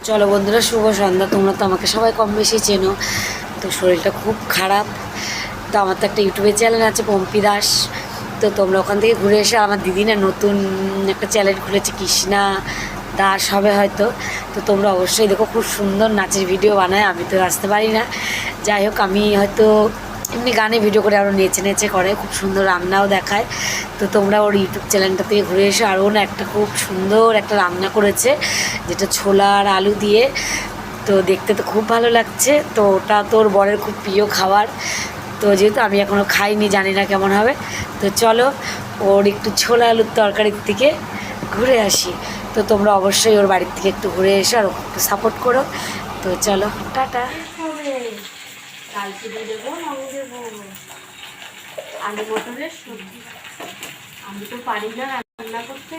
চলো বন্ধুরা, শুভ সন্ধ্যা। তোমরা তো আমাকে সবাই কম বেশি চেনো। তো শরীরটা খুব খারাপ। তো আমার তো একটা ইউটিউবে চ্যানেল আছে, পম্পি দাস। তো তোমরা ওখান থেকে ঘুরে এসে, আমার দিদি না নতুন একটা চ্যানেল খুলেছে, কৃষ্ণা দাস হবে হয়তো। তো তোমরা অবশ্যই দেখো, খুব সুন্দর নাচের ভিডিও বানায়। আমি তো আসতে পারি না, যাই হোক আমি হয়তো এমনি গানে ভিডিও করে, আরও নেচে নেচে করে, খুব সুন্দর রান্নাও দেখায়। তো তোমরা ওর ইউটিউব চ্যানেলটা থেকে ঘুরে এসে, আরও না একটা খুব সুন্দর একটা রান্না করেছে, যেটা ছোলা আর আলু দিয়ে। তো দেখতে তো খুব ভালো লাগছে। তো ওটা তোর বরের খুব প্রিয় খাবার। তো যেহেতু আমি এখনও খাইনি, জানি না কেমন হবে। তো চলো ওর একটু ছোলা আলুর তরকারির থেকে ঘুরে আসি। তো তোমরা অবশ্যই ওর বাড়ির থেকে একটু ঘুরে এসো আর ওকে একটু সাপোর্ট করো। তো চলো, টাটা। কালকে দিয়ে দেবো, আমি দেবো আলু মটরের সবজি। আমি তো পারি না রান্না করতে।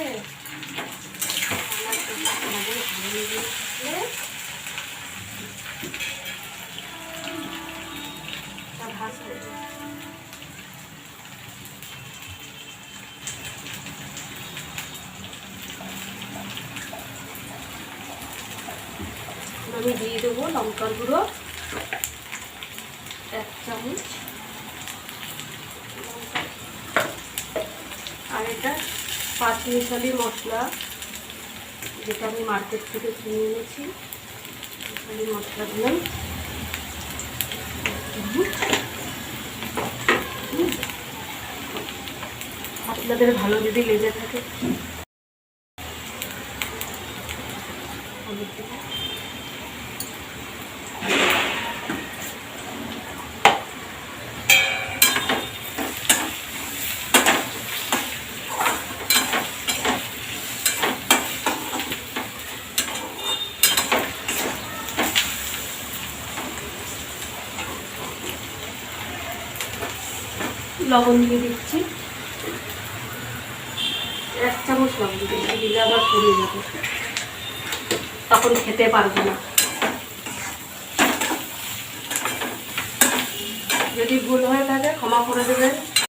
আমি দিয়ে দেবো লঙ্কার গুঁড়ো 1 চামচ, আর এটা 5 মিশালি মশলা, যেটা আমি মার্কেট থেকে কিনে এনেছি। মিশালি মশলা দিলাম। আপনাদের ভালো যদি লেগে থাকে লবণ দিয়ে দিচ্ছি, 1 চামচ লবণ দিচ্ছি। দিলে আবার পুড়ে যাবে, তখন খেতে পারবো না। যদি ভুল হয়ে থাকে ক্ষমা করে দেবেন।